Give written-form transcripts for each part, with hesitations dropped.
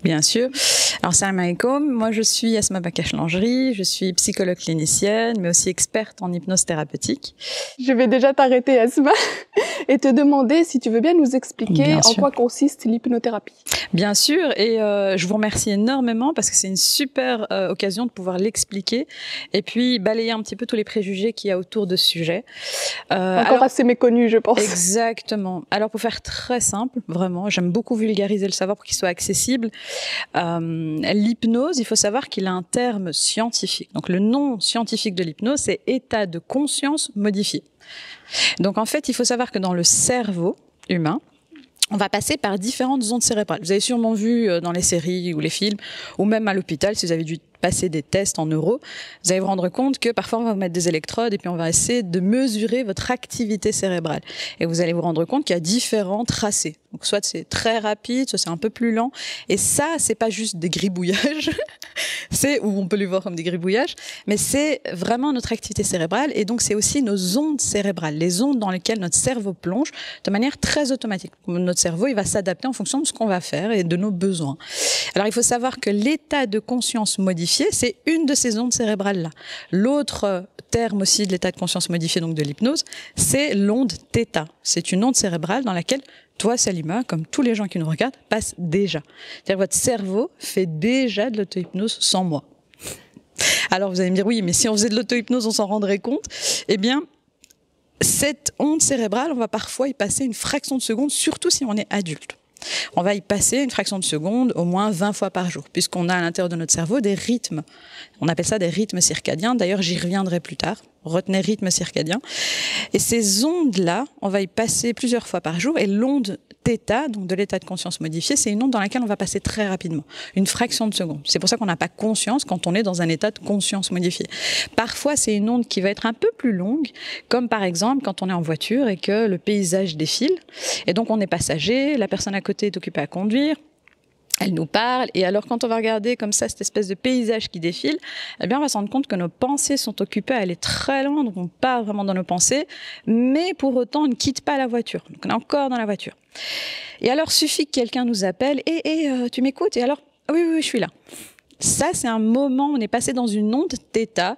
Bien sûr. Alors, salam alaikum. Moi, je suis Asma Bakash-Langerie. Je suis psychologue clinicienne, mais aussi experte en hypnose thérapeutique. Je vais déjà t'arrêter, Asma, et te demander si tu veux bien nous expliquer en quoi consiste l'hypnothérapie. Bien sûr. Et je vous remercie énormément parce que c'est une super occasion de pouvoir l'expliquer et puis balayer un petit peu tous les préjugés qu'il y a autour de ce sujet. Encore assez méconnu, je pense. Exactement. Alors, pour faire très simple, vraiment, j'aime beaucoup vulgariser le savoir pour qu'il soit accessible. L'hypnose, il faut savoir qu'il a un terme scientifique. Donc, le nom scientifique de l'hypnose, c'est état de conscience modifié. Donc, en fait, il faut savoir que dans le cerveau humain, on va passer par différentes ondes cérébrales. Vous avez sûrement vu dans les séries ou les films, ou même à l'hôpital, si vous avez dû passer des tests en neuro, vous allez vous rendre compte que parfois on va vous mettre des électrodes et puis on va essayer de mesurer votre activité cérébrale. Et vous allez vous rendre compte qu'il y a différents tracés. Donc soit c'est très rapide, soit c'est un peu plus lent. Et ça, c'est pas juste des gribouillages, ou on peut les voir comme des gribouillages, mais c'est vraiment notre activité cérébrale et donc c'est aussi nos ondes cérébrales, les ondes dans lesquelles notre cerveau plonge de manière très automatique. Notre cerveau, il va s'adapter en fonction de ce qu'on va faire et de nos besoins. Alors il faut savoir que l'état de conscience modifié, c'est une de ces ondes cérébrales-là. L'autre terme aussi de l'état de conscience modifié, donc de l'hypnose, c'est l'onde θ. C'est une onde cérébrale dans laquelle toi, Salima, comme tous les gens qui nous regardent, passent déjà. C'est-à-dire votre cerveau fait déjà de l'auto-hypnose sans moi. Alors vous allez me dire, oui, mais si on faisait de l'auto-hypnose, on s'en rendrait compte. Eh bien, cette onde cérébrale, on va parfois y passer une fraction de seconde, surtout si on est adulte. On va y passer une fraction de seconde au moins 20 fois par jour, puisqu'on a à l'intérieur de notre cerveau des rythmes. On appelle ça des rythmes circadiens. D'ailleurs, j'y reviendrai plus tard. Retenez rythme circadien. Et ces ondes-là, on va y passer plusieurs fois par jour. Et l'onde θ, donc de l'état de conscience modifié, c'est une onde dans laquelle on va passer très rapidement, une fraction de seconde. C'est pour ça qu'on n'a pas conscience quand on est dans un état de conscience modifié. Parfois, c'est une onde qui va être un peu plus longue, comme par exemple quand on est en voiture et que le paysage défile. Et donc, on est passager, la personne à côté est occupée à conduire. Elle nous parle, et alors quand on va regarder comme ça cette espèce de paysage qui défile, eh bien on va se rendre compte que nos pensées sont occupées à aller très loin, donc on part vraiment dans nos pensées, mais pour autant on ne quitte pas la voiture, donc on est encore dans la voiture. Et alors suffit que quelqu'un nous appelle, tu m'écoutes? Et alors, oui, je suis là. Ça c'est un moment, on est passé dans une onde θ,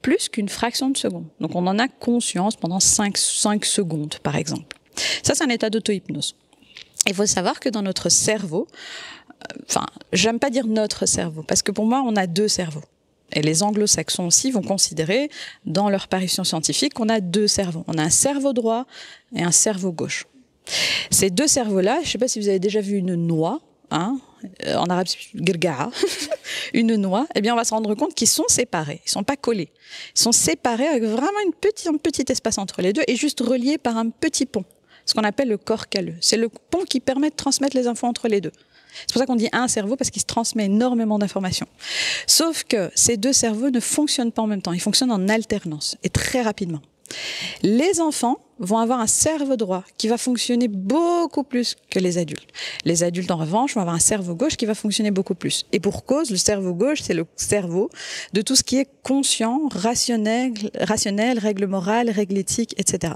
plus qu'une fraction de seconde. Donc on en a conscience pendant 5 secondes par exemple. Ça c'est un état d'auto-hypnose. Il faut savoir que dans notre cerveau, j'aime pas dire notre cerveau, parce que pour moi, on a deux cerveaux. Et les anglo-saxons aussi vont considérer, dans leur parution scientifique, qu'on a deux cerveaux. On a un cerveau droit et un cerveau gauche. Ces deux cerveaux-là, je ne sais pas si vous avez déjà vu une noix, en arabe, girga'a, une noix, eh bien, on va se rendre compte qu'ils sont séparés, ils ne sont pas collés. Ils sont séparés avec vraiment un petit espace entre les deux et juste reliés par un petit pont, ce qu'on appelle le corps calleux. C'est le pont qui permet de transmettre les infos entre les deux. C'est pour ça qu'on dit un cerveau, parce qu'il se transmet énormément d'informations. Sauf que ces deux cerveaux ne fonctionnent pas en même temps, ils fonctionnent en alternance et très rapidement. Les enfants vont avoir un cerveau droit qui va fonctionner beaucoup plus que les adultes. Les adultes, en revanche, vont avoir un cerveau gauche qui va fonctionner beaucoup plus. Et pour cause, le cerveau gauche, c'est le cerveau de tout ce qui est conscient, rationnel, règle morale, règle éthique, etc.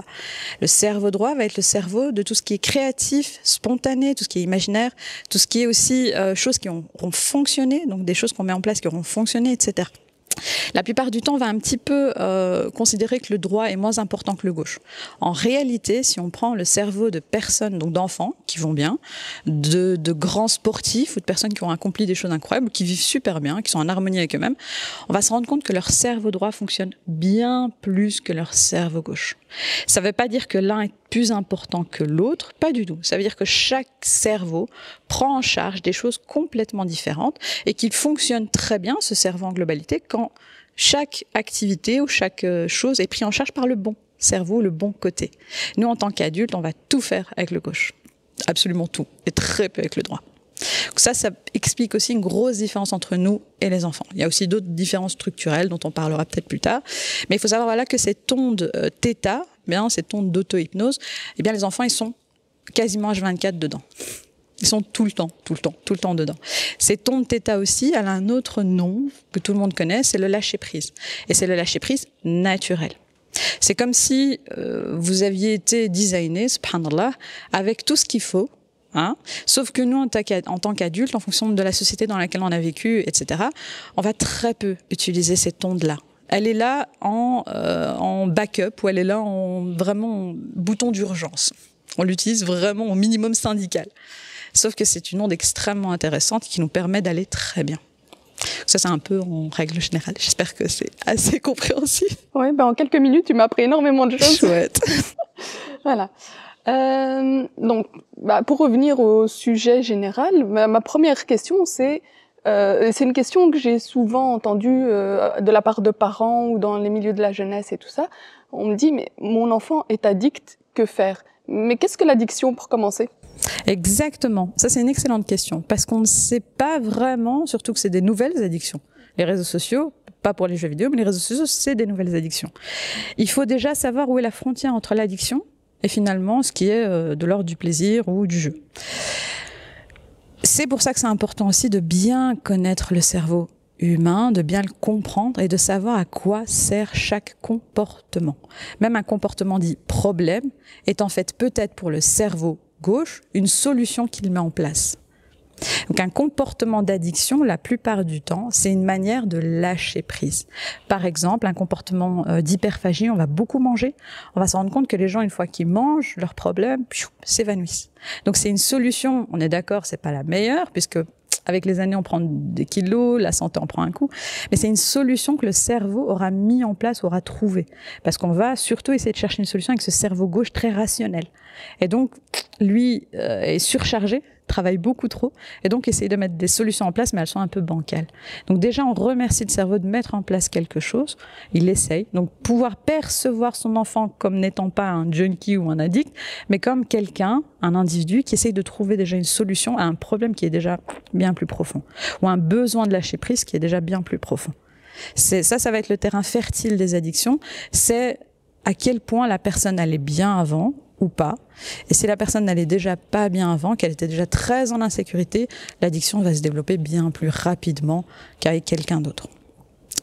Le cerveau droit va être le cerveau de tout ce qui est créatif, spontané, tout ce qui est imaginaire, tout ce qui est aussi choses qui auront fonctionné, donc des choses qu'on met en place qui auront fonctionné, etc. La plupart du temps, on va un petit peu considérer que le droit est moins important que le gauche. En réalité, si on prend le cerveau de personnes, donc d'enfants qui vont bien, de grands sportifs ou de personnes qui ont accompli des choses incroyables, qui vivent super bien, qui sont en harmonie avec eux-mêmes, on va se rendre compte que leur cerveau droit fonctionne bien plus que leur cerveau gauche. Ça ne veut pas dire que l'un est plus important que l'autre, pas du tout. Ça veut dire que chaque cerveau prend en charge des choses complètement différentes et qu'il fonctionne très bien, ce cerveau en globalité, quand chaque activité ou chaque chose est prise en charge par le bon cerveau, le bon côté. Nous, en tant qu'adultes, on va tout faire avec le gauche. Absolument tout. Et très peu avec le droit. Donc ça explique aussi une grosse différence entre nous et les enfants. Il y a aussi d'autres différences structurelles dont on parlera peut-être plus tard. Mais il faut savoir voilà, que cette onde θ, cette onde d'auto-hypnose, eh bien, les enfants, ils sont quasiment H24 dedans. Ils sont tout le temps dedans. Cette onde θ aussi, elle a un autre nom que tout le monde connaît, c'est le lâcher-prise. Et c'est le lâcher-prise naturel. C'est comme si vous aviez été designé, subhanallah, avec tout ce qu'il faut Hein. Sauf que nous, en tant qu'adultes, en fonction de la société dans laquelle on a vécu, etc., on va très peu utiliser cette onde-là. Elle est là en backup, ou elle est là vraiment en bouton d'urgence. On l'utilise vraiment au minimum syndical. Sauf que c'est une onde extrêmement intéressante qui nous permet d'aller très bien. Ça, c'est un peu en règle générale. J'espère que c'est assez compréhensible. Oui, en quelques minutes, tu m'as appris énormément de choses. Chouette. Voilà. Donc, pour revenir au sujet général, ma première question, c'est une question que j'ai souvent entendue de la part de parents ou dans les milieux de la jeunesse et tout ça. On me dit, mais mon enfant est addict, que faire? Mais qu'est-ce que l'addiction pour commencer? Exactement. Ça, c'est une excellente question. Parce qu'on ne sait pas vraiment, surtout que c'est des nouvelles addictions. Les réseaux sociaux, pas pour les jeux vidéo, mais les réseaux sociaux, c'est des nouvelles addictions. Il faut déjà savoir où est la frontière entre l'addiction et finalement ce qui est de l'ordre du plaisir ou du jeu. C'est pour ça que c'est important aussi de bien connaître le cerveau humain, de bien le comprendre et de savoir à quoi sert chaque comportement. Même un comportement dit problème est en fait peut-être pour le cerveau gauche une solution qu'il met en place. Donc un comportement d'addiction, la plupart du temps, c'est une manière de lâcher prise. Par exemple, un comportement d'hyperphagie, on va beaucoup manger, on va se rendre compte que les gens, une fois qu'ils mangent, leurs problèmes s'évanouissent. Donc c'est une solution, on est d'accord, c'est pas la meilleure, puisque avec les années, on prend des kilos, la santé en prend un coup. Mais c'est une solution que le cerveau aura mis en place, aura trouvé. Parce qu'on va surtout essayer de chercher une solution avec ce cerveau gauche très rationnel. Et donc, lui est surchargé, travaille beaucoup trop, et donc essayer de mettre des solutions en place, mais elles sont un peu bancales. Donc déjà, on remercie le cerveau de mettre en place quelque chose, il essaye. Donc pouvoir percevoir son enfant comme n'étant pas un junkie ou un addict, mais comme quelqu'un, un individu qui essaye de trouver déjà une solution à un problème qui est déjà bien plus profond, ou un besoin de lâcher prise qui est déjà bien plus profond. Ça va être le terrain fertile des addictions, c'est à quel point la personne allait bien avant, ou pas. Et si la personne n'allait déjà pas bien avant, qu'elle était déjà très en insécurité, l'addiction va se développer bien plus rapidement qu'avec quelqu'un d'autre.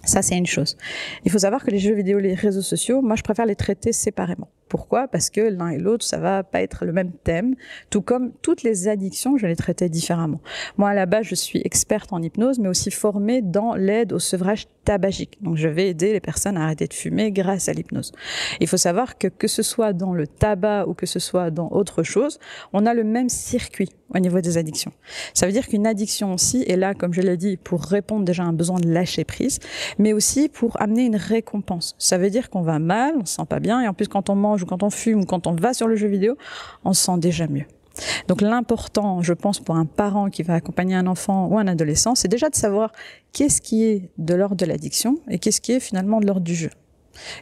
Ça, c'est une chose. Il faut savoir que les jeux vidéo, les réseaux sociaux, moi, je préfère les traiter séparément. Pourquoi? Parce que l'un et l'autre, ça va pas être le même thème. Tout comme toutes les addictions, je vais les traiter différemment. Moi, à la base, je suis experte en hypnose, mais aussi formée dans l'aide au sevrage tabagique. Donc, je vais aider les personnes à arrêter de fumer grâce à l'hypnose. Il faut savoir que ce soit dans le tabac ou que ce soit dans autre chose, on a le même circuit au niveau des addictions. Ça veut dire qu'une addiction aussi est là, comme je l'ai dit, pour répondre déjà à un besoin de lâcher prise, mais aussi pour amener une récompense. Ça veut dire qu'on va mal, on se sent pas bien, et en plus quand on mange ou quand on fume ou quand on va sur le jeu vidéo, on se sent déjà mieux. Donc l'important, je pense, pour un parent qui va accompagner un enfant ou un adolescent, c'est déjà de savoir qu'est-ce qui est de l'ordre de l'addiction et qu'est-ce qui est finalement de l'ordre du jeu.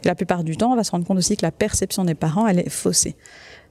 Et la plupart du temps, on va se rendre compte aussi que la perception des parents, elle est faussée.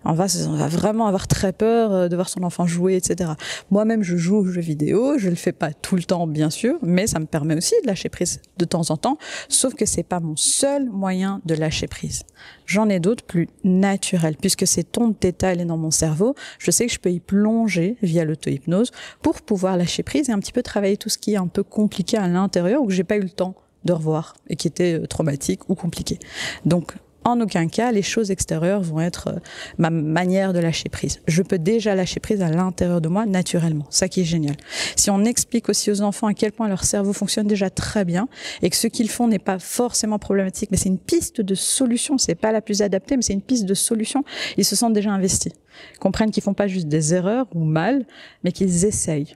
On va vraiment avoir très peur de voir son enfant jouer, etc. Moi-même, je joue aux jeux vidéo, je le fais pas tout le temps, bien sûr, mais ça me permet aussi de lâcher prise de temps en temps, sauf que c'est pas mon seul moyen de lâcher prise. J'en ai d'autres plus naturels, puisque cette onde θ, elle est dans mon cerveau, je sais que je peux y plonger via l'auto-hypnose pour pouvoir lâcher prise et un petit peu travailler tout ce qui est un peu compliqué à l'intérieur ou que j'ai pas eu le temps de revoir et qui était traumatique ou compliqué. Donc, en aucun cas, les choses extérieures vont être ma manière de lâcher prise. Je peux déjà lâcher prise à l'intérieur de moi naturellement. Ça qui est génial. Si on explique aussi aux enfants à quel point leur cerveau fonctionne déjà très bien et que ce qu'ils font n'est pas forcément problématique, mais c'est une piste de solution, c'est pas la plus adaptée, mais c'est une piste de solution, ils se sentent déjà investis. Ils comprennent qu'ils font pas juste des erreurs ou mal, mais qu'ils essayent.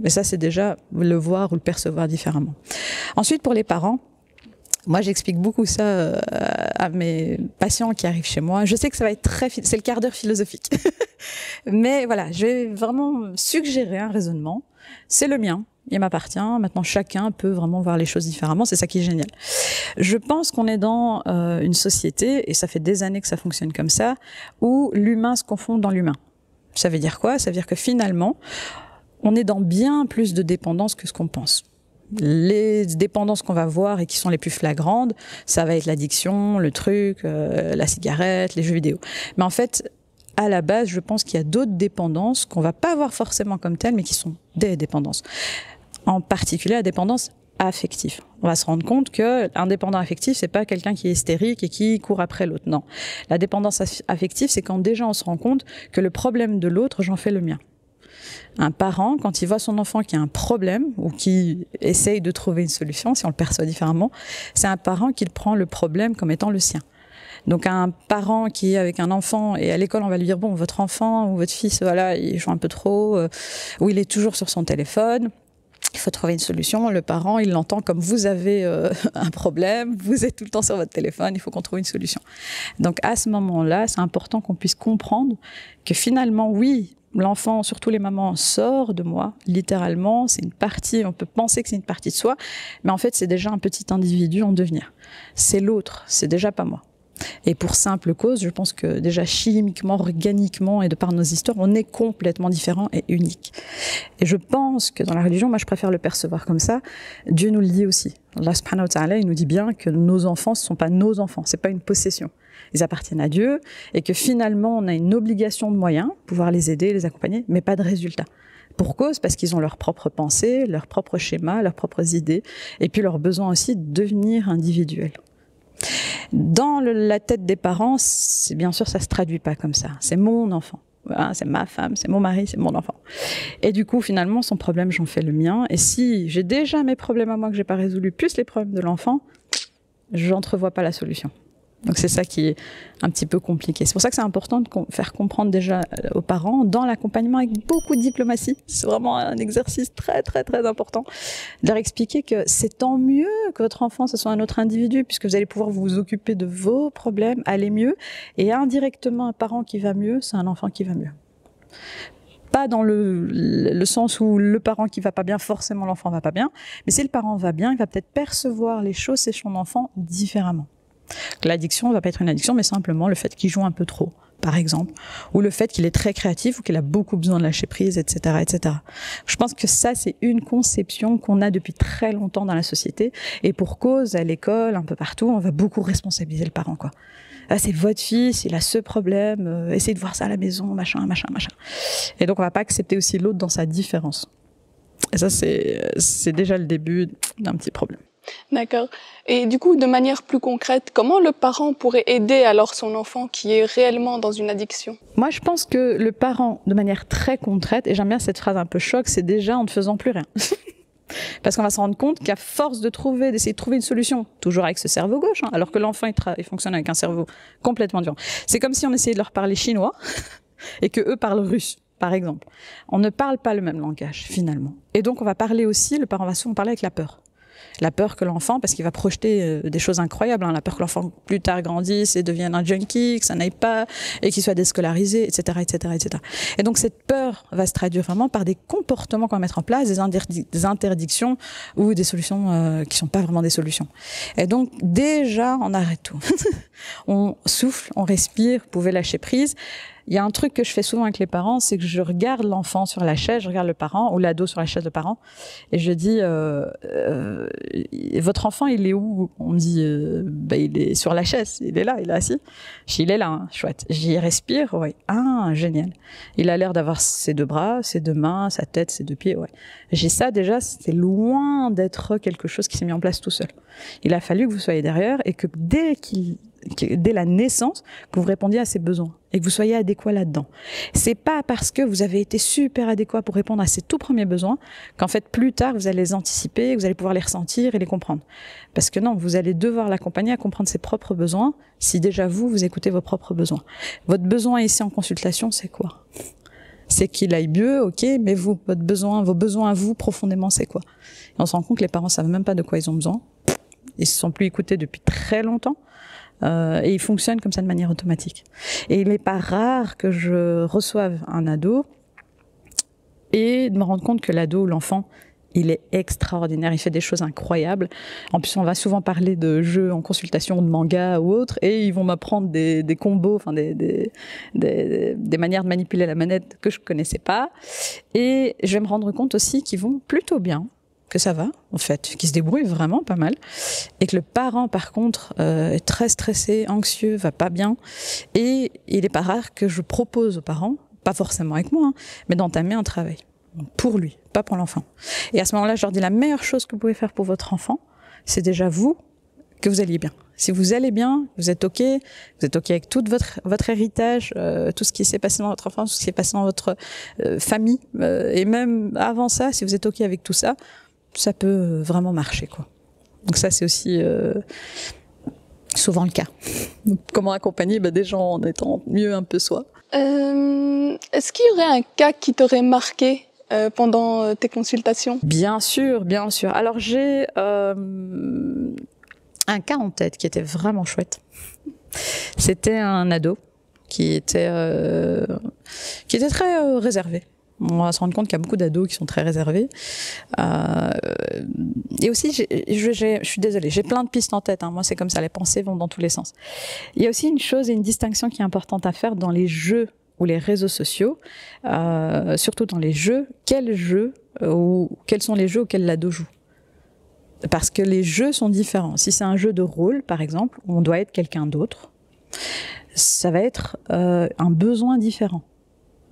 Mais ça, c'est déjà le voir ou le percevoir différemment. Ensuite, pour les parents, moi, j'explique beaucoup ça à mes patients qui arrivent chez moi. Je sais que ça va être c'est le quart d'heure philosophique. Mais voilà, je vais vraiment suggérer un raisonnement. C'est le mien, il m'appartient. Maintenant, chacun peut vraiment voir les choses différemment. C'est ça qui est génial. Je pense qu'on est dans une société, et ça fait des années que ça fonctionne comme ça, où l'humain se confond dans l'humain. Ça veut dire quoi? Ça veut dire que finalement, on est dans bien plus de dépendance que ce qu'on pense. Les dépendances qu'on va voir et qui sont les plus flagrantes, ça va être l'addiction, le truc, la cigarette, les jeux vidéo. Mais en fait, à la base, je pense qu'il y a d'autres dépendances qu'on va pas voir forcément comme telles, mais qui sont des dépendances. En particulier, la dépendance affective. On va se rendre compte que un dépendant affectif, c'est pas quelqu'un qui est hystérique et qui court après l'autre. Non. La dépendance affective, c'est quand déjà on se rend compte que le problème de l'autre, j'en fais le mien. Un parent, quand il voit son enfant qui a un problème ou qui essaye de trouver une solution, si on le perçoit différemment, c'est un parent qui prend le problème comme étant le sien. Donc un parent qui est avec un enfant et à l'école on va lui dire bon votre enfant ou votre fils voilà il joue un peu trop ou il est toujours sur son téléphone. Il faut trouver une solution. Le parent, il l'entend comme vous avez un problème, vous êtes tout le temps sur votre téléphone, il faut qu'on trouve une solution. Donc à ce moment-là, c'est important qu'on puisse comprendre que finalement, oui, l'enfant, surtout les mamans, sort de moi, littéralement. C'est une partie, on peut penser que c'est une partie de soi, mais en fait, c'est déjà un petit individu en devenir. C'est l'autre, c'est déjà pas moi. Et pour simple cause, je pense que déjà chimiquement, organiquement et de par nos histoires, on est complètement différents et uniques. Et je pense que dans la religion, moi je préfère le percevoir comme ça, Dieu nous le dit aussi. Allah subhanahu wa ta'ala, il nous dit bien que nos enfants, ce ne sont pas nos enfants, c'est pas une possession. Ils appartiennent à Dieu et que finalement on a une obligation de moyens, pouvoir les aider, les accompagner, mais pas de résultat. Pour cause, parce qu'ils ont leurs propres pensées, leurs propres schémas, leurs propres idées, et puis leur besoin aussi de devenir individuels. Dans la tête des parents, bien sûr, ça se traduit pas comme ça. C'est mon enfant, voilà, c'est ma femme, c'est mon mari, c'est mon enfant. Et du coup, finalement, son problème, j'en fais le mien. Et si j'ai déjà mes problèmes à moi que j'ai pas résolus, plus les problèmes de l'enfant, j'entrevois pas la solution. Donc c'est ça qui est un petit peu compliqué. C'est pour ça que c'est important de faire comprendre déjà aux parents dans l'accompagnement avec beaucoup de diplomatie. C'est vraiment un exercice très très très important. De leur expliquer que c'est tant mieux que votre enfant ce soit un autre individu puisque vous allez pouvoir vous occuper de vos problèmes, aller mieux. Et indirectement, un parent qui va mieux, c'est un enfant qui va mieux. Pas dans le sens où le parent qui va pas bien, forcément l'enfant va pas bien. Mais si le parent va bien, il va peut-être percevoir les choses chez son enfant différemment. L'addiction ne va pas être une addiction, mais simplement le fait qu'il joue un peu trop, par exemple, ou le fait qu'il est très créatif ou qu'il a beaucoup besoin de lâcher prise, etc., etc. Je pense que ça, c'est une conception qu'on a depuis très longtemps dans la société, et pour cause, à l'école, un peu partout, on va beaucoup responsabiliser le parent, quoi. Ah, c'est votre fils, il a ce problème, essayez de voir ça à la maison, machin, machin, machin. Et donc, on va pas accepter aussi l'autre dans sa différence. Et ça, c'est déjà le début d'un petit problème. D'accord. Et du coup, de manière plus concrète, comment le parent pourrait aider alors son enfant qui est réellement dans une addiction? Moi, je pense que le parent, de manière très concrète, et j'aime bien cette phrase un peu choc, c'est déjà en ne faisant plus rien. Parce qu'on va se rendre compte qu'à force d'essayer de trouver une solution, toujours avec ce cerveau gauche, hein, alors que l'enfant il fonctionne avec un cerveau complètement différent. C'est comme si on essayait de leur parler chinois et que eux parlent russe. Par exemple, on ne parle pas le même langage finalement. Et donc on va parler aussi, le parent va souvent parler avec la peur. La peur que l'enfant, parce qu'il va projeter des choses incroyables, hein, la peur que l'enfant plus tard grandisse et devienne un junkie, que ça n'aille pas et qu'il soit déscolarisé, etc., etc., etc. Et donc cette peur va se traduire vraiment par des comportements qu'on va mettre en place, des interdictions ou des solutions qui sont pas vraiment des solutions. Et donc déjà, on arrête tout. On souffle, on respire, vous pouvez lâcher prise. Il y a un truc que je fais souvent avec les parents, c'est que je regarde l'enfant sur la chaise, je regarde le parent, ou l'ado sur la chaise de parent, et je dis votre enfant, il est où? On me dit il est sur la chaise, il est là, il est assis. Je dis, il est là, hein, chouette. J'y respire, ouais. Ah, génial. Il a l'air d'avoir ses deux bras, ses deux mains, sa tête, ses deux pieds, ouais. J'ai ça déjà, c'est loin d'être quelque chose qui s'est mis en place tout seul. Il a fallu que vous soyez derrière et que dès la naissance, que vous répondiez à ses besoins et que vous soyez adéquat là-dedans. C'est pas parce que vous avez été super adéquat pour répondre à ses tout premiers besoins qu'en fait plus tard vous allez les anticiper, vous allez pouvoir les ressentir et les comprendre. Parce que non, vous allez devoir l'accompagner à comprendre ses propres besoins si déjà vous écoutez vos propres besoins. Votre besoin ici en consultation, c'est quoi? C'est qu'il aille mieux, ok, mais vous, vos besoins à vous profondément, c'est quoi? Et on se rend compte que les parents savent même pas de quoi ils ont besoin. Ils se sont plus écoutés depuis très longtemps. Et ils fonctionnent comme ça de manière automatique. Et il n'est pas rare que je reçoive un ado et de me rendre compte que l'ado ou l'enfant, il est extraordinaire, il fait des choses incroyables. En plus, on va souvent parler de jeux en consultation, de manga ou autre, et ils vont m'apprendre des combos, enfin des manières de manipuler la manette que je connaissais pas. Et je vais me rendre compte aussi qu'ils vont plutôt bien, que ça va, en fait, qu'ils se débrouillent vraiment pas mal, et que le parent, par contre, est très stressé, anxieux, va pas bien, et il n'est pas rare que je propose aux parents, pas forcément avec moi, hein, mais d'entamer un travail, pour lui, pas pour l'enfant. Et à ce moment-là, je leur dis la meilleure chose que vous pouvez faire pour votre enfant, c'est déjà vous, que vous alliez bien. Si vous allez bien, vous êtes OK avec tout votre héritage, tout ce qui s'est passé dans votre enfance, tout ce qui s'est passé dans votre famille, et même avant ça, si vous êtes OK avec tout ça, ça peut vraiment marcher, quoi. Donc ça, c'est aussi souvent le cas. Donc, comment accompagner des gens en étant mieux un peu soi. Est-ce qu'il y aurait un cas qui t'aurait marqué pendant tes consultations? Bien sûr, bien sûr. Alors j'ai un cas en tête qui était vraiment chouette. C'était un ado qui était très réservé. On va se rendre compte qu'il y a beaucoup d'ados qui sont très réservés. Et aussi, je suis désolée, j'ai plein de pistes en tête. Hein. Moi, c'est comme ça, les pensées vont dans tous les sens. Il y a aussi une chose et une distinction qui est importante à faire dans les jeux ou les réseaux sociaux, surtout dans les jeux. Quels sont les jeux auxquels l'ado joue? Parce que les jeux sont différents. Si c'est un jeu de rôle, par exemple, où on doit être quelqu'un d'autre, ça va être un besoin différent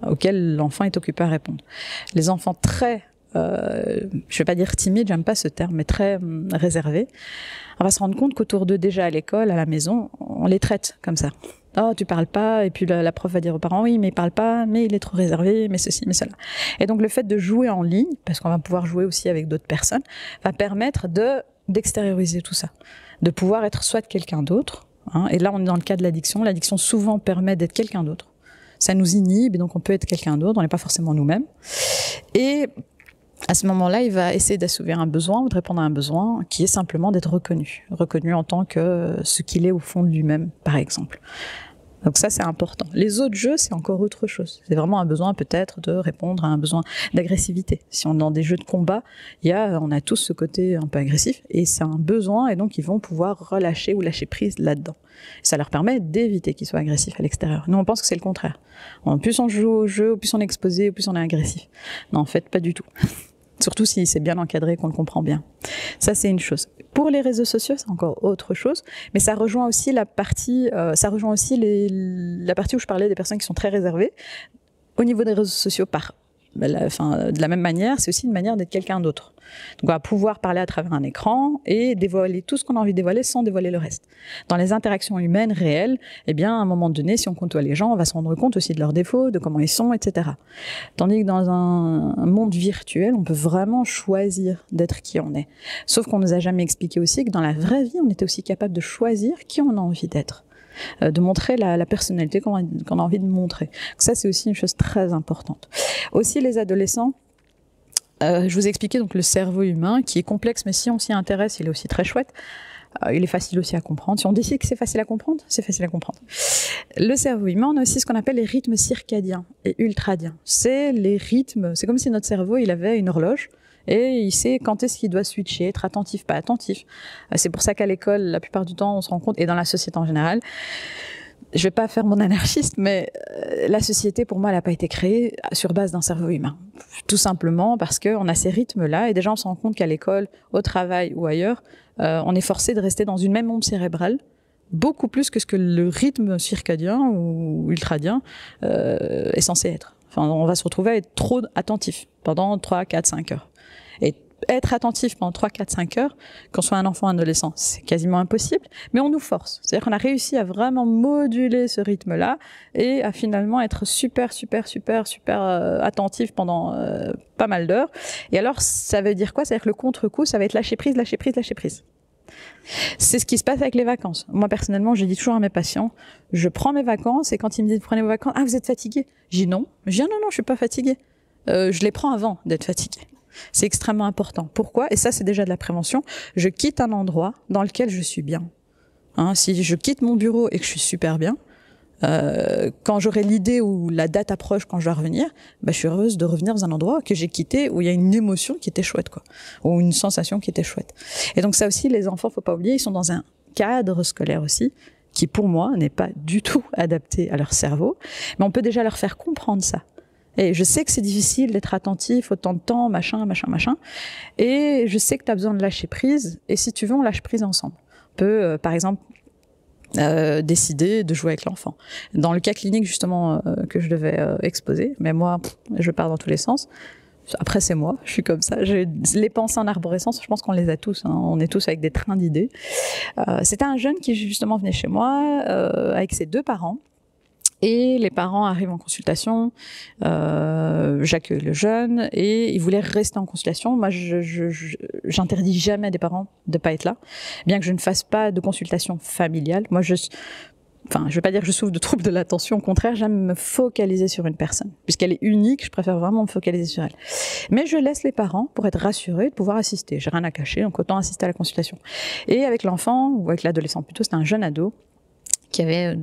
auquel l'enfant est occupé à répondre. Les enfants très, je vais pas dire timides, j'aime pas ce terme, mais très réservés, on va se rendre compte qu'autour d'eux, déjà à l'école, à la maison, on les traite comme ça. Oh, tu parles pas, et puis la prof va dire aux parents, oui, mais il parle pas, mais il est trop réservé, mais ceci, mais cela. Et donc le fait de jouer en ligne, parce qu'on va pouvoir jouer aussi avec d'autres personnes, va permettre d'extérioriser tout ça, de pouvoir être soit quelqu'un d'autre, hein, et là on est dans le cas de l'addiction. L'addiction souvent permet d'être quelqu'un d'autre. Ça nous inhibe, et donc on peut être quelqu'un d'autre, on n'est pas forcément nous-mêmes. Et à ce moment-là, il va essayer d'assouvir un besoin ou de répondre à un besoin qui est simplement d'être reconnu en tant que ce qu'il est au fond de lui-même, par exemple. Donc ça, c'est important. Les autres jeux, c'est encore autre chose. C'est vraiment un besoin peut-être de répondre à un besoin d'agressivité. Si on est dans des jeux de combat, on a tous ce côté un peu agressif, et c'est un besoin, et donc ils vont pouvoir relâcher ou lâcher prise là-dedans. Ça leur permet d'éviter qu'ils soient agressifs à l'extérieur. Nous, on pense que c'est le contraire. Plus on joue au jeu, plus on est exposé, plus on est agressif. Non, en fait, pas du tout. Surtout si c'est bien encadré, qu'on le comprend bien. Ça, c'est une chose. Pour les réseaux sociaux, c'est encore autre chose, mais ça rejoint aussi la partie où je parlais des personnes qui sont très réservées. Au niveau des réseaux sociaux, de la même manière, c'est aussi une manière d'être quelqu'un d'autre. Donc on va pouvoir parler à travers un écran et dévoiler tout ce qu'on a envie de dévoiler sans dévoiler le reste. Dans les interactions humaines réelles, à un moment donné, si on côtoie les gens, on va se rendre compte aussi de leurs défauts, de comment ils sont, etc. Tandis que dans un monde virtuel, on peut vraiment choisir d'être qui on est. Sauf qu'on nous a jamais expliqué aussi que dans la vraie vie, on était aussi capable de choisir qui on a envie d'être. De montrer la personnalité qu'on a envie de montrer. Donc ça, c'est aussi une chose très importante. Aussi, les adolescents, je vous ai expliqué donc le cerveau humain qui est complexe, mais si on s'y intéresse, il est aussi très chouette. Il est facile aussi à comprendre. Si on décide que c'est facile à comprendre, c'est facile à comprendre. Le cerveau humain, on a aussi ce qu'on appelle les rythmes circadiens et ultradiens. C'est les rythmes, c'est comme si notre cerveau, il avait une horloge, et il sait quand est-ce qu'il doit switcher, être attentif, pas attentif. C'est pour ça qu'à l'école, la plupart du temps, on se rend compte, et dans la société en général, je vais pas faire mon anarchiste, mais la société, pour moi, elle n'a pas été créée sur base d'un cerveau humain. Tout simplement parce qu'on a ces rythmes-là, et déjà on se rend compte qu'à l'école, au travail ou ailleurs, on est forcé de rester dans une même onde cérébrale, beaucoup plus que ce que le rythme circadien ou ultradien est censé être. Enfin, on va se retrouver à être trop attentif pendant 3, 4, 5 heures. Et être attentif pendant 3, 4, 5 heures, qu'on soit un enfant ou un adolescent, c'est quasiment impossible, mais on nous force. C'est-à-dire qu'on a réussi à vraiment moduler ce rythme-là et à finalement être super attentif pendant pas mal d'heures. Et alors, ça veut dire quoi? C'est-à-dire que le contre-coup, ça va être lâcher prise. C'est ce qui se passe avec les vacances. Moi, personnellement, je dis toujours à mes patients, je prends mes vacances, et quand ils me disent, prenez vos vacances, ah, vous êtes fatigué? Je dis non. Je dis, non, je suis pas fatiguée. Je les prends avant d'être fatiguée. C'est extrêmement important. Pourquoi? Et ça, c'est déjà de la prévention. Je quitte un endroit dans lequel je suis bien. Si je quitte mon bureau et que je suis super bien, quand j'aurai l'idée ou la date approche quand je dois revenir, je suis heureuse de revenir dans un endroit que j'ai quitté où il y a une émotion qui était chouette, quoi, ou une sensation qui était chouette. Et donc ça aussi, les enfants, faut pas oublier, ils sont dans un cadre scolaire aussi qui, pour moi, n'est pas du tout adapté à leur cerveau, mais on peut déjà leur faire comprendre ça. Et je sais que c'est difficile d'être attentif autant de temps, machin. Et je sais que tu as besoin de lâcher prise. Et si tu veux, on lâche prise ensemble. On peut, par exemple, décider de jouer avec l'enfant. Dans le cas clinique, justement, que je devais exposer, mais moi, je pars dans tous les sens, Après, c'est moi, je suis comme ça. Les pensées en arborescence, je pense qu'on les a tous. Hein. On est tous avec des trains d'idées. C'était un jeune qui justement venait chez moi avec ses 2 parents. Et les parents arrivent en consultation, j'accueille le jeune et il voulait rester en consultation. Moi, j'interdis jamais à des parents de ne pas être là, bien que je ne fasse pas de consultation familiale. Moi, je ne vais pas dire que je souffre de troubles de l'attention, au contraire, j'aime me focaliser sur une personne. Puisqu'elle est unique, je préfère vraiment me focaliser sur elle. Mais je laisse les parents pour être rassurés de pouvoir assister. J'ai rien à cacher, donc autant assister à la consultation. Et avec l'enfant, ou avec l'adolescent plutôt, c'était un jeune ado, qui avait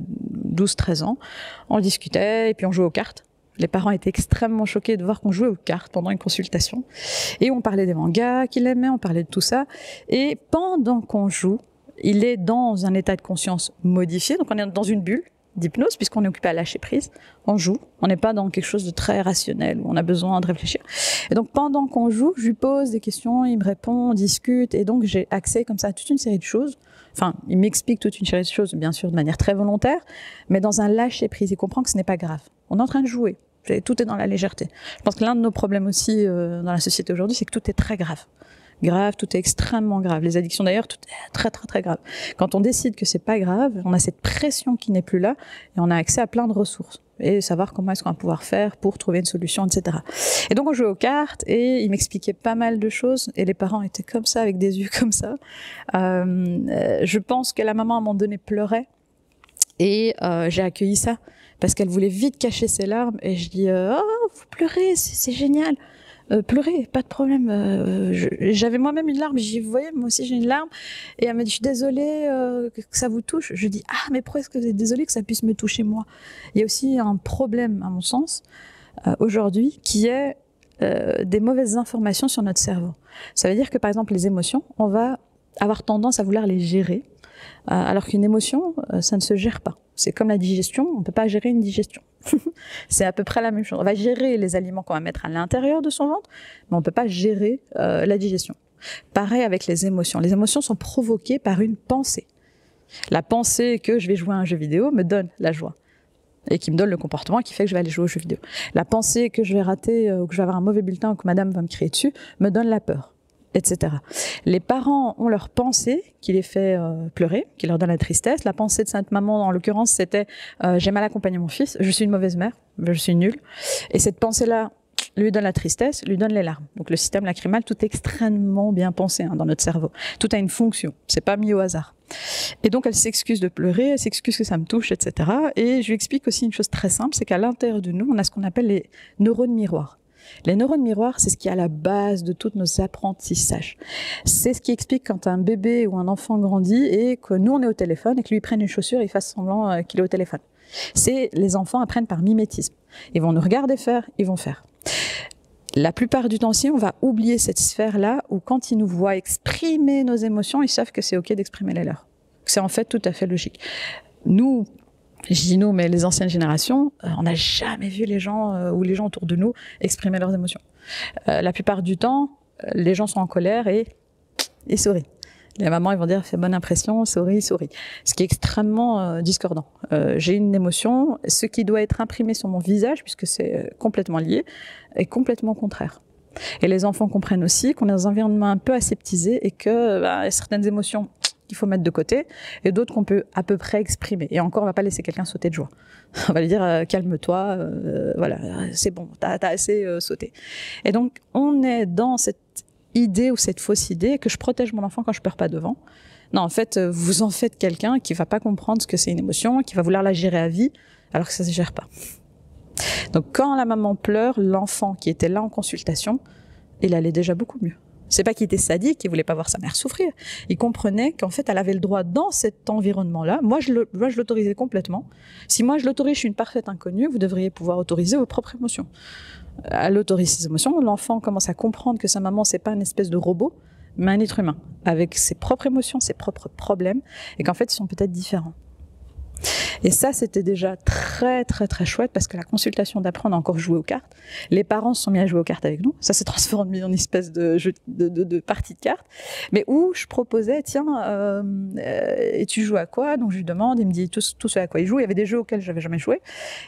12-13 ans, on discutait et puis on jouait aux cartes. Les parents étaient extrêmement choqués de voir qu'on jouait aux cartes pendant une consultation. Et on parlait des mangas qu'il aimait, on parlait de tout ça. Et pendant qu'on joue, il est dans un état de conscience modifié, donc on est dans une bulle d'hypnose, puisqu'on est occupé à lâcher prise, on joue, on n'est pas dans quelque chose de très rationnel, où on a besoin de réfléchir. Et donc pendant qu'on joue, je lui pose des questions, il me répond, on discute, et donc j'ai accès comme ça à toute une série de choses. Enfin, il m'explique toute une série de choses, bien sûr, de manière très volontaire, mais dans un lâcher prise, il comprend que ce n'est pas grave. On est en train de jouer, tout est dans la légèreté. Je pense que l'un de nos problèmes aussi dans la société aujourd'hui, c'est que tout est très grave. Tout est extrêmement grave. Les addictions d'ailleurs, tout est très très très grave. Quand on décide que c'est pas grave, on a cette pression qui n'est plus là et on a accès à plein de ressources et savoir comment est-ce qu'on va pouvoir faire pour trouver une solution, etc. Et donc on jouait aux cartes et il m'expliquait pas mal de choses et les parents étaient comme ça avec des yeux comme ça. Je pense que la maman à un moment donné pleurait et j'ai accueilli ça parce qu'elle voulait vite cacher ses larmes et je dis oh vous pleurez, c'est génial. Pleurer, pas de problème. J'avais moi-même une larme, j'y voyais, moi aussi j'ai une larme. Et elle m'a dit, je suis désolée que ça vous touche. Je dis, ah, mais pourquoi est-ce que vous êtes désolée que ça puisse me toucher moi? Il y a aussi un problème, à mon sens, aujourd'hui, qui est des mauvaises informations sur notre cerveau. Ça veut dire que, par exemple, les émotions, on va avoir tendance à vouloir les gérer, alors qu'une émotion, ça ne se gère pas. C'est comme la digestion, on ne peut pas gérer une digestion. C'est à peu près la même chose. On va gérer les aliments qu'on va mettre à l'intérieur de son ventre, mais on ne peut pas gérer la digestion. Pareil avec les émotions. Les émotions sont provoquées par une pensée. La pensée que je vais jouer à un jeu vidéo me donne la joie et qui me donne le comportement qui fait que je vais aller jouer au jeu vidéo. La pensée que je vais rater ou que je vais avoir un mauvais bulletin ou que madame va me crier dessus me donne la peur, etc. Les parents ont leur pensée qui les fait pleurer, qui leur donne la tristesse. La pensée de cette maman, en l'occurrence, c'était j'ai mal accompagné mon fils, je suis une mauvaise mère, je suis nulle. Et cette pensée-là lui donne la tristesse, lui donne les larmes. Donc le système lacrymal, tout est extrêmement bien pensé dans notre cerveau. Tout a une fonction, c'est pas mis au hasard. Et donc elle s'excuse de pleurer, elle s'excuse que ça me touche, etc. Et je lui explique aussi une chose très simple, c'est qu'à l'intérieur de nous, on a ce qu'on appelle les neurones miroirs. Les neurones miroirs, c'est ce qui est à la base de tous nos apprentissages. C'est ce qui explique quand un bébé ou un enfant grandit et que nous, on est au téléphone et que lui prenne une chaussure et il fasse semblant qu'il est au téléphone. Les enfants apprennent par mimétisme. Ils vont nous regarder faire, ils vont faire. La plupart du temps aussi, on va oublier cette sphère-là où quand ils nous voient exprimer nos émotions, ils savent que c'est OK d'exprimer les leurs. C'est en fait tout à fait logique. Nous, je dis nous, mais les anciennes générations, on n'a jamais vu les gens ou les gens autour de nous exprimer leurs émotions. La plupart du temps, les gens sont en colère et ils sourient. Les mamans, ils vont dire, fais bonne impression, souris, souris. Ce qui est extrêmement discordant. J'ai une émotion, ce qui doit être imprimé sur mon visage, puisque c'est complètement lié, est complètement contraire. Et les enfants comprennent aussi qu'on est dans un environnement un peu aseptisé et que certaines émotions qu'il faut mettre de côté et d'autres qu'on peut à peu près exprimer. Et encore, on va pas laisser quelqu'un sauter de joie. On va lui dire calme-toi, voilà, c'est bon, t'as assez sauté. Et donc, on est dans cette idée ou cette fausse idée que je protège mon enfant quand je pleure pas devant. Non, en fait, vous en faites quelqu'un qui va pas comprendre ce que c'est une émotion, qui va vouloir la gérer à vie, alors que ça se gère pas. Donc, quand la maman pleure, l'enfant qui était là en consultation, il allait déjà beaucoup mieux. C'est pas qu'il était sadique, qu'il voulait pas voir sa mère souffrir. Il comprenait qu'en fait, elle avait le droit dans cet environnement-là. Moi, je l'autorisais complètement. Si moi, je l'autorise, je suis une parfaite inconnue, vous devriez pouvoir autoriser vos propres émotions. Elle autorise ses émotions. L'enfant commence à comprendre que sa maman, c'est pas une espèce de robot, mais un être humain, avec ses propres émotions, ses propres problèmes, et qu'en fait, ils sont peut-être différents. Et ça, c'était déjà très, très, très chouette parce que la consultation d'après, on a encore joué aux cartes. Les parents se sont mis à jouer aux cartes avec nous. Ça s'est transformé en une espèce de jeu de partie de cartes. Mais où je proposais, tiens, et tu joues à quoi? Donc je lui demande, il me dit tout ce à quoi il joue. Il y avait des jeux auxquels je n'avais jamais joué.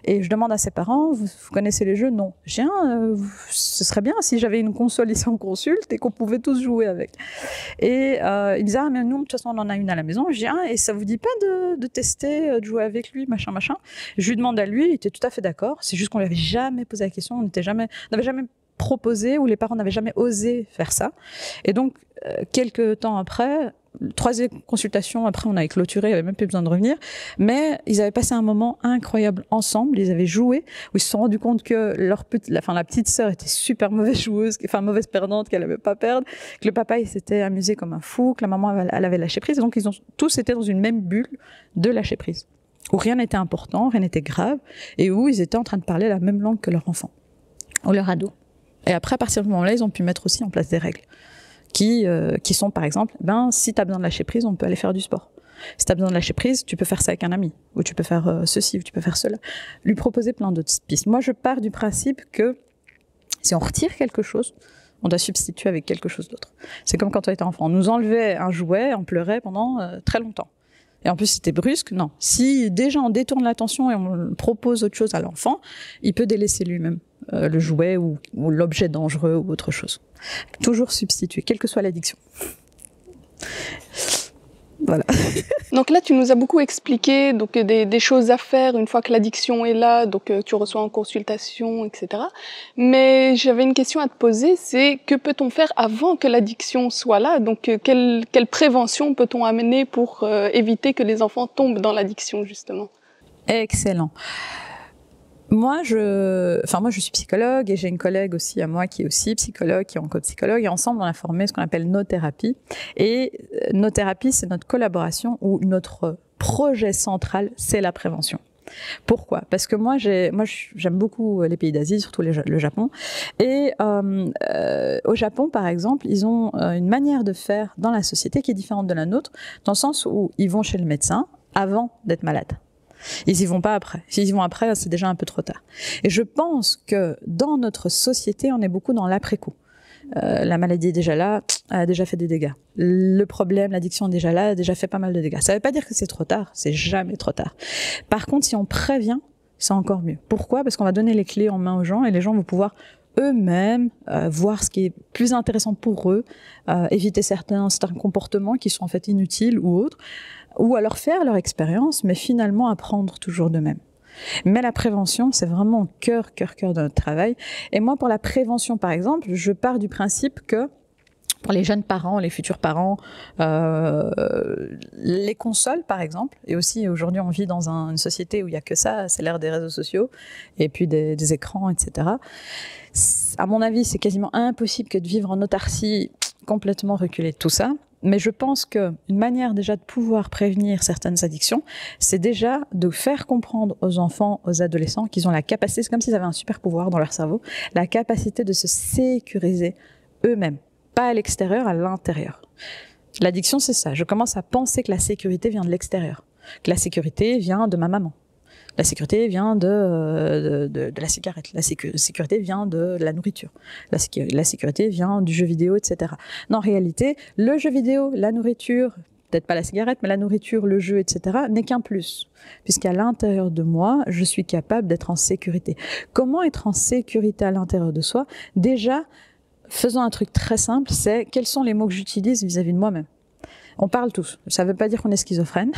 Et je demande à ses parents, vous connaissez les jeux? Non. Je dis, ce serait bien si j'avais une console ici en consulte et qu'on pouvait tous jouer avec. Et il me disait, ah, mais nous, de toute façon, on en a une à la maison. Je dis, et ça vous dit pas de tester, de jouer avec lui, machin. Je lui demande à lui, il était tout à fait d'accord. C'est juste qu'on lui avait jamais posé la question, on n'avait jamais proposé, ou les parents n'avaient jamais osé faire ça. Et donc, quelques temps après, troisième consultation, après on avait clôturé, il n'y avait même plus besoin de revenir, mais ils avaient passé un moment incroyable ensemble, ils avaient joué, où ils se sont rendus compte que la petite sœur était super mauvaise joueuse, enfin mauvaise perdante, qu'elle n'avait pas perdre, que le papa il s'était amusé comme un fou, que la maman elle avait lâché prise, et donc ils ont tous été dans une même bulle de lâcher prise, où rien n'était important, rien n'était grave, et où ils étaient en train de parler la même langue que leur enfant, ou leur ado. Et après, à partir de ce moment-là, ils ont pu mettre aussi en place des règles qui sont, par exemple, si tu as besoin de lâcher prise, on peut aller faire du sport. Si tu as besoin de lâcher prise, tu peux faire ça avec un ami, ou tu peux faire ceci, ou tu peux faire cela. Lui proposer plein d'autres pistes. Moi, je pars du principe que si on retire quelque chose, on doit substituer avec quelque chose d'autre. C'est comme quand on était enfant. On nous enlevait un jouet, on pleurait pendant très longtemps. Et en plus, c'était brusque, non. Si déjà on détourne l'attention et on propose autre chose à l'enfant, il peut délaisser lui-même le jouet ou l'objet dangereux ou autre chose. Toujours substituer, quelle que soit l'addiction. Voilà. Donc là, tu nous as beaucoup expliqué donc des choses à faire une fois que l'addiction est là, donc tu reçois en consultation, etc. Mais j'avais une question à te poser, c'est que peut-on faire avant que l'addiction soit là? Donc quelle prévention peut-on amener pour éviter que les enfants tombent dans l'addiction, justement? Excellent. Moi, je suis psychologue et j'ai une collègue aussi à moi qui est aussi psychologue, qui est oncopsychologue, et ensemble on a formé ce qu'on appelle nos thérapies. Et nos thérapies, c'est notre collaboration où notre projet central, c'est la prévention. Pourquoi? Parce que moi j'aime beaucoup les pays d'Asie, surtout le Japon. Et au Japon, par exemple, ils ont une manière de faire dans la société qui est différente de la nôtre, dans le sens où ils vont chez le médecin avant d'être malades. Ils y vont pas après. S'ils y vont après, c'est déjà un peu trop tard. Et je pense que dans notre société, on est beaucoup dans l'après-coup. La maladie est déjà là, elle a déjà fait des dégâts. Le problème, l'addiction est déjà là, elle a déjà fait pas mal de dégâts. Ça veut pas dire que c'est trop tard, c'est jamais trop tard. Par contre, si on prévient, c'est encore mieux. Pourquoi? Parce qu'on va donner les clés en main aux gens et les gens vont pouvoir eux-mêmes voir ce qui est plus intéressant pour eux, éviter certains comportements qui sont en fait inutiles ou autres, ou alors faire leur expérience, mais finalement apprendre toujours d'eux-mêmes. Mais la prévention, c'est vraiment au cœur de notre travail. Et moi, pour la prévention, par exemple, je pars du principe que pour les jeunes parents, les futurs parents, les consoles, par exemple, et aussi aujourd'hui on vit dans une société où il n'y a que ça, c'est l'ère des réseaux sociaux, et puis des écrans, etc. À mon avis, c'est quasiment impossible que de vivre en autarcie complètement reculée de tout ça. Mais je pense qu'une manière déjà de pouvoir prévenir certaines addictions, c'est déjà de faire comprendre aux enfants, aux adolescents qu'ils ont la capacité, c'est comme s'ils avaient un super pouvoir dans leur cerveau, la capacité de se sécuriser eux-mêmes, pas à l'extérieur, à l'intérieur. L'addiction, c'est ça. Je commence à penser que la sécurité vient de l'extérieur, que la sécurité vient de ma maman. La sécurité vient de la cigarette. La sécurité vient de la nourriture. La sécurité vient du jeu vidéo, etc. Non, en réalité, le jeu vidéo, la nourriture, peut-être pas la cigarette, mais la nourriture, le jeu, etc., n'est qu'un plus. Puisqu'à l'intérieur de moi, je suis capable d'être en sécurité. Comment être en sécurité à l'intérieur de soi? Déjà, faisons un truc très simple, c'est quels sont les mots que j'utilise vis-à-vis de moi-même. On parle tous. Ça ne veut pas dire qu'on est schizophrène.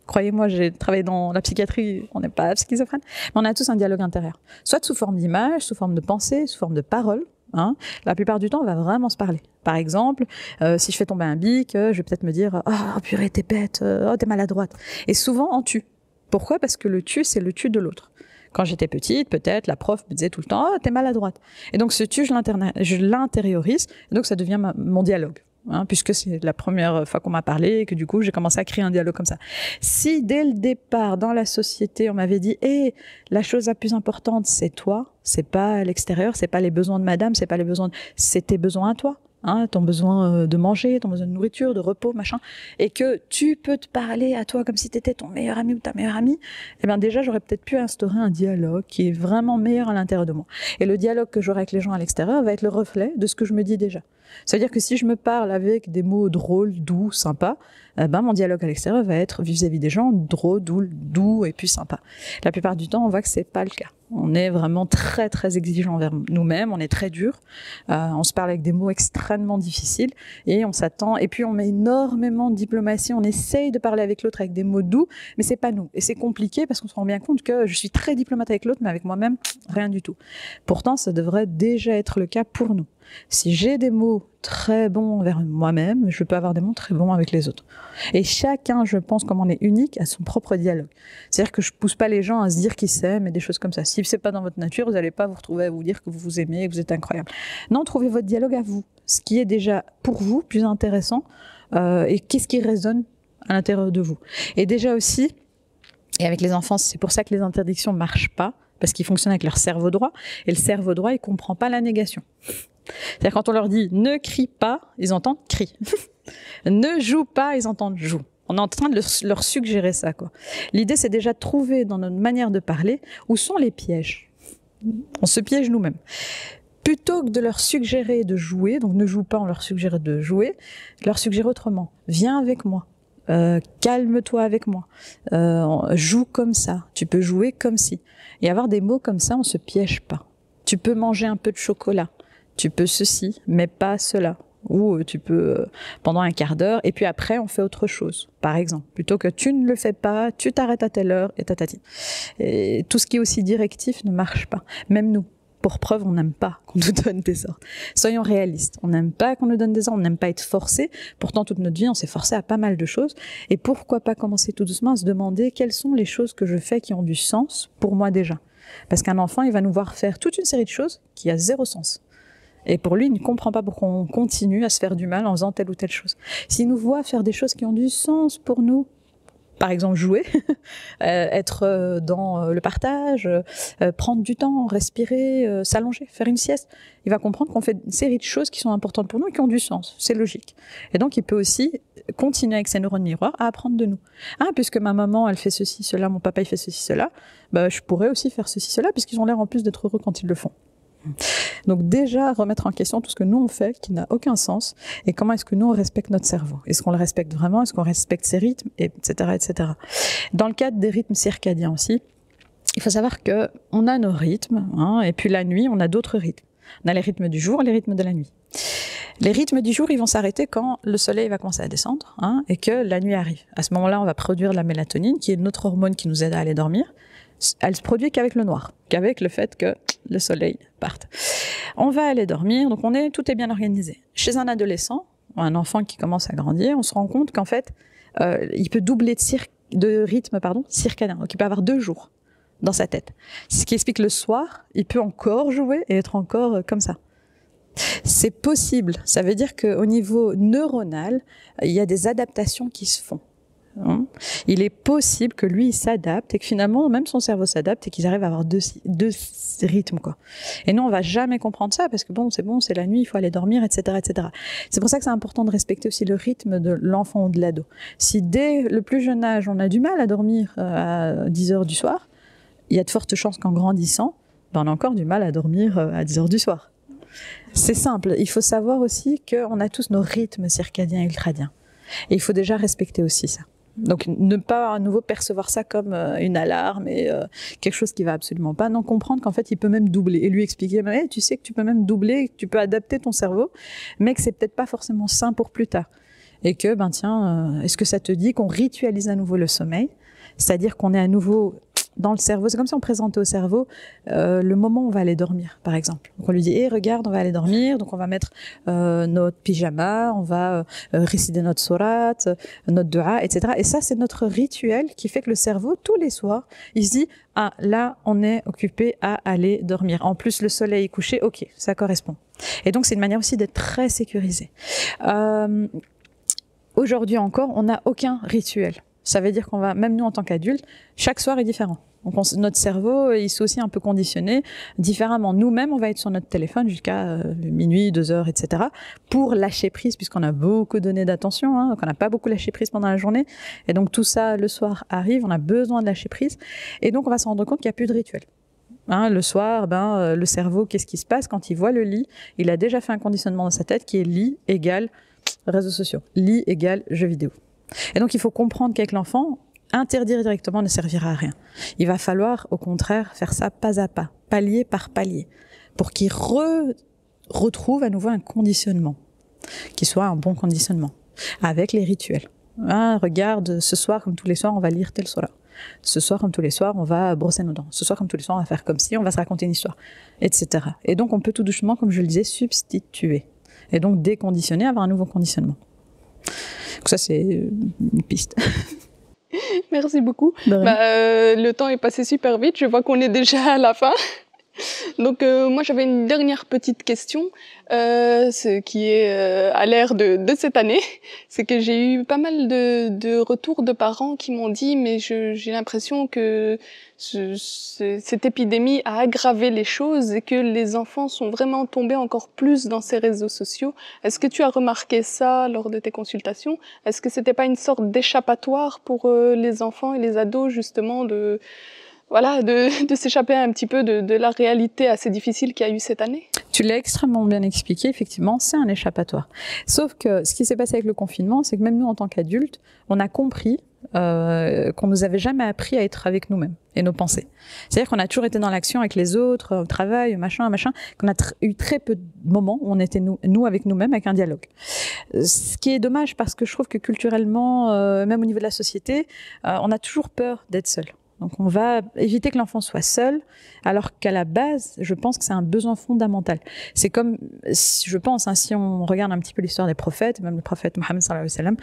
Croyez-moi, j'ai travaillé dans la psychiatrie, on n'est pas schizophrène, mais on a tous un dialogue intérieur. Soit sous forme d'image, sous forme de pensée, sous forme de parole. Hein. La plupart du temps, on va vraiment se parler. Par exemple, si je fais tomber un bic, je vais peut-être me dire « Oh purée, t'es bête, oh t'es maladroite ». Et souvent, on tue. Pourquoi? Parce que le tu, c'est le tu de l'autre. Quand j'étais petite, peut-être, la prof me disait tout le temps « Oh, t'es maladroite ». Et donc, ce tu, je l'intériorise, et donc ça devient mon dialogue. Hein, puisque c'est la première fois qu'on m'a parlé et que du coup j'ai commencé à créer un dialogue comme ça. Si dès le départ dans la société on m'avait dit la chose la plus importante c'est toi, c'est pas l'extérieur, c'est pas les besoins de madame, c'est pas les besoins, c'est tes besoins à toi. ton besoin de manger, ton besoin de nourriture, de repos, machin, et que tu peux te parler à toi comme si tu étais ton meilleur ami ou ta meilleure amie, eh bien déjà, j'aurais peut-être pu instaurer un dialogue qui est vraiment meilleur à l'intérieur de moi. Et le dialogue que j'aurai avec les gens à l'extérieur va être le reflet de ce que je me dis déjà. C'est-à-dire que si je me parle avec des mots drôles, doux, sympas, mon dialogue à l'extérieur va être vis-à-vis des gens drôle, doux et puis sympa. La plupart du temps, on voit que c'est pas le cas. On est vraiment très très exigeant envers nous-mêmes, on est très dur, on se parle avec des mots extrêmement difficiles et on s'attend, et puis on met énormément de diplomatie, on essaye de parler avec l'autre avec des mots doux, mais c'est pas nous. Et c'est compliqué parce qu'on se rend bien compte que je suis très diplomate avec l'autre, mais avec moi-même, rien du tout. Pourtant, ça devrait déjà être le cas pour nous. Si j'ai des mots très bons envers moi-même, je peux avoir des mots très bons avec les autres. Et chacun, je pense, comme on est unique, a son propre dialogue. C'est-à-dire que je pousse pas les gens à se dire qu'ils s'aiment et des choses comme ça. Si c'est pas dans votre nature, vous n'allez pas vous retrouver à vous dire que vous vous aimez et que vous êtes incroyable. Non, trouvez votre dialogue à vous. Ce qui est déjà pour vous plus intéressant et qu'est-ce qui résonne à l'intérieur de vous. Et déjà aussi, et avec les enfants, c'est pour ça que les interdictions marchent pas, parce qu'ils fonctionnent avec leur cerveau droit, et le cerveau droit, il comprend pas la négation. C'est-à-dire quand on leur dit « ne crie pas », ils entendent « crie ». Ne joue pas, ils entendent « joue ». On est en train de leur suggérer ça, quoi. L'idée, c'est déjà de trouver dans notre manière de parler où sont les pièges. On se piège nous-mêmes. Plutôt que de leur suggérer de jouer, donc ne joue pas, on leur suggère de jouer, leur suggérer autrement. Viens avec moi. Calme-toi avec moi. Joue comme ça. Tu peux jouer comme si. Et avoir des mots comme ça, on se piège pas. Tu peux manger un peu de chocolat. Tu peux ceci, mais pas cela. Ou tu peux pendant un quart d'heure, et puis après on fait autre chose. Par exemple, plutôt que tu ne le fais pas, tu t'arrêtes à telle heure et tatati. Et tout ce qui est aussi directif ne marche pas. Même nous, pour preuve, on n'aime pas qu'on nous donne des ordres. Soyons réalistes. On n'aime pas qu'on nous donne des ordres, on n'aime pas être forcé. Pourtant, toute notre vie, on s'est forcé à pas mal de choses. Et pourquoi pas commencer tout doucement à se demander quelles sont les choses que je fais qui ont du sens pour moi déjà. Parce qu'un enfant, il va nous voir faire toute une série de choses qui a zéro sens. Et pour lui, il ne comprend pas pourquoi on continue à se faire du mal en faisant telle ou telle chose. S'il nous voit faire des choses qui ont du sens pour nous, par exemple jouer, être dans le partage, prendre du temps, respirer, s'allonger, faire une sieste, il va comprendre qu'on fait une série de choses qui sont importantes pour nous et qui ont du sens. C'est logique. Et donc, il peut aussi continuer avec ses neurones miroirs à apprendre de nous. Puisque ma maman, elle fait ceci, cela, mon papa, il fait ceci, cela, je pourrais aussi faire ceci, cela, puisqu'ils ont l'air en plus d'être heureux quand ils le font. Donc déjà, remettre en question tout ce que nous on fait, qui n'a aucun sens, et comment est-ce que nous on respecte notre cerveau. Est-ce qu'on le respecte vraiment? Est-ce qu'on respecte ses rythmes? Etc., etc. Dans le cadre des rythmes circadiens aussi, il faut savoir qu'on a nos rythmes, et puis la nuit, on a d'autres rythmes. On a les rythmes du jour et les rythmes de la nuit. Les rythmes du jour, ils vont s'arrêter quand le soleil va commencer à descendre et que la nuit arrive. À ce moment-là, on va produire de la mélatonine, qui est notre hormone qui nous aide à aller dormir. Elle se produit qu'avec le noir, qu'avec le fait que le soleil parte. On va aller dormir, donc tout est bien organisé. Chez un adolescent, ou un enfant qui commence à grandir, on se rend compte qu'en fait, il peut doubler de rythme circadien. Donc il peut avoir 2 jours dans sa tête. Ce qui explique le soir, il peut encore jouer et être encore comme ça. C'est possible. Ça veut dire qu'au niveau neuronal, il y a des adaptations qui se font. Il est possible que lui, il s'adapte et que finalement, même son cerveau s'adapte et qu'ils arrivent à avoir deux rythmes, quoi. Et nous, on va jamais comprendre ça parce que c'est la nuit, il faut aller dormir, etc., etc. C'est pour ça que c'est important de respecter aussi le rythme de l'enfant ou de l'ado. Si dès le plus jeune âge, on a du mal à dormir à 10 heures du soir, il y a de fortes chances qu'en grandissant, on a encore du mal à dormir à 10 heures du soir. C'est simple. Il faut savoir aussi qu'on a tous nos rythmes circadiens et ultradiens. Et il faut déjà respecter aussi ça. Donc ne pas à nouveau percevoir ça comme une alarme et quelque chose qui va absolument pas. Non, comprendre qu'en fait il peut même doubler et lui expliquer tu sais que tu peux même doubler, que tu peux adapter ton cerveau, mais que c'est peut-être pas forcément sain pour plus tard. Et que est-ce que ça te dit qu'on ritualise à nouveau le sommeil, c'est-à-dire qu'on est à nouveau dans le cerveau, c'est comme si on présentait au cerveau le moment où on va aller dormir, par exemple. Donc on lui dit regarde, on va aller dormir, donc on va mettre notre pyjama, on va réciter notre sourate, notre dua, etc. Et ça, c'est notre rituel qui fait que le cerveau, tous les soirs, il se dit là, on est occupé à aller dormir. En plus, le soleil est couché, ok, ça correspond. Et donc, c'est une manière aussi d'être très sécurisé. Aujourd'hui encore, on n'a aucun rituel. Ça veut dire qu'on va, même nous en tant qu'adultes, chaque soir est différent. Donc notre cerveau, il s'est aussi un peu conditionné différemment. Nous-mêmes, on va être sur notre téléphone jusqu'à minuit, 2 heures, etc. pour lâcher prise, puisqu'on a beaucoup donné d'attention, donc on n'a pas beaucoup lâché prise pendant la journée. Et donc tout ça, le soir, arrive, on a besoin de lâcher prise. Et donc on va se rendre compte qu'il n'y a plus de rituel. Le soir, le cerveau, qu'est-ce qui se passe quand il voit le lit? Il a déjà fait un conditionnement dans sa tête qui est lit égale réseaux sociaux, lit égale jeux vidéo. Et donc il faut comprendre qu'avec l'enfant, interdire directement ne servira à rien. Il va falloir, au contraire, faire ça pas à pas, palier par palier, pour qu'il retrouve à nouveau un conditionnement, qui soit un bon conditionnement, avec les rituels. Regarde, ce soir, comme tous les soirs, on va lire tel soir. Ce soir, comme tous les soirs, on va brosser nos dents. Ce soir, comme tous les soirs, on va faire comme si, on va se raconter une histoire, etc. Et donc, on peut tout doucement, comme je le disais, substituer. Et donc, déconditionner, avoir un nouveau conditionnement. Donc ça, c'est une piste. Merci beaucoup. Le temps est passé super vite. Je vois qu'on est déjà à la fin. Donc moi j'avais une dernière petite question, ce qui est à l'ère de cette année, c'est que j'ai eu pas mal de retours de parents qui m'ont dit mais j'ai l'impression que cette épidémie a aggravé les choses et que les enfants sont vraiment tombés encore plus dans ces réseaux sociaux. Est-ce que tu as remarqué ça lors de tes consultations? Est-ce que c'était pas une sorte d'échappatoire pour les enfants et les ados justement de s'échapper un petit peu de la réalité assez difficile qu'il y a eu cette année? Tu l'as extrêmement bien expliqué, effectivement, c'est un échappatoire. Sauf que ce qui s'est passé avec le confinement, c'est que même nous, en tant qu'adultes, on a compris qu'on nous avait jamais appris à être avec nous-mêmes et nos pensées. C'est-à-dire qu'on a toujours été dans l'action avec les autres, au travail, machin, qu'on a eu très peu de moments où on était nous avec nous-mêmes, avec un dialogue. Ce qui est dommage parce que je trouve que culturellement, même au niveau de la société, on a toujours peur d'être seul. Donc on va éviter que l'enfant soit seul, alors qu'à la base, je pense que c'est un besoin fondamental. C'est comme, je pense, si on regarde un petit peu l'histoire des prophètes, même le prophète Mohammed sallallahu alayhi wa sallam,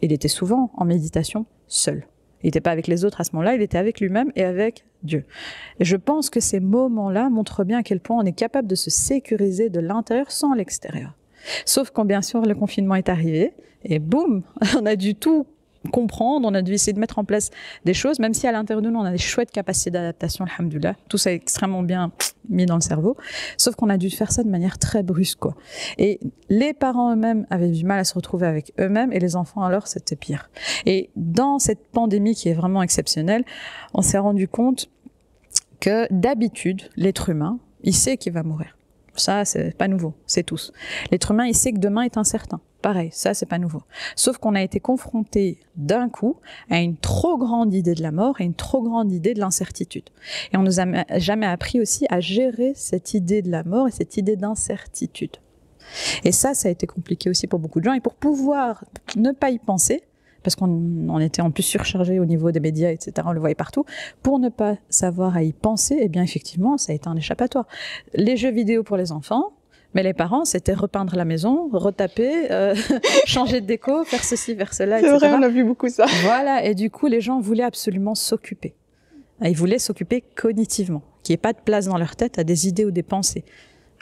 il était souvent en méditation seul. Il n'était pas avec les autres à ce moment-là, il était avec lui-même et avec Dieu. Et je pense que ces moments-là montrent bien à quel point on est capable de se sécuriser de l'intérieur sans l'extérieur. Sauf quand bien sûr le confinement est arrivé, et boum, on a dû tout comprendre, on a dû essayer de mettre en place des choses, même si à l'intérieur de nous, on a des chouettes capacités d'adaptation, alhamdoulilah. Tout ça est extrêmement bien mis dans le cerveau. Sauf qu'on a dû faire ça de manière très brusque, quoi. Et les parents eux-mêmes avaient du mal à se retrouver avec eux-mêmes, et les enfants, alors, c'était pire. Et dans cette pandémie qui est vraiment exceptionnelle, on s'est rendu compte que d'habitude, l'être humain, il sait qu'il va mourir. Ça, c'est pas nouveau, c'est tous. L'être humain, il sait que demain est incertain. Pareil, ça, c'est pas nouveau. Sauf qu'on a été confronté d'un coup à une trop grande idée de la mort et une trop grande idée de l'incertitude. Et on nous a jamais appris aussi à gérer cette idée de la mort et cette idée d'incertitude. Et ça a été compliqué aussi pour beaucoup de gens. Et pour pouvoir ne pas y penser, parce qu'on était en plus surchargé au niveau des médias, etc., on le voyait partout, pour ne pas savoir à y penser, eh bien effectivement, ça a été un échappatoire. Les jeux vidéo pour les enfants, mais les parents, c'était repeindre la maison, retaper, changer de déco, faire ceci, faire cela, etc. C'est vrai, on a vu beaucoup ça. Voilà, et du coup, les gens voulaient absolument s'occuper. Ils voulaient s'occuper cognitivement, qu'il n'y ait pas de place dans leur tête à des idées ou des pensées.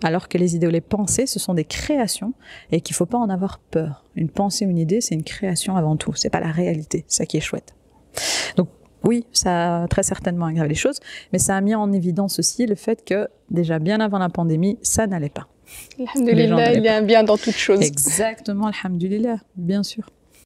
Alors que les idées ou les pensées, ce sont des créations et qu'il ne faut pas en avoir peur. Une pensée ou une idée, c'est une création avant tout. C'est pas la réalité, c'est ça qui est chouette. Donc oui, ça a très certainement aggravé les choses, mais ça a mis en évidence aussi le fait que déjà bien avant la pandémie, ça n'allait pas. Alhamdulillah, il y a un bien dans toute chose. Exactement, alhamdulillah, bien sûr.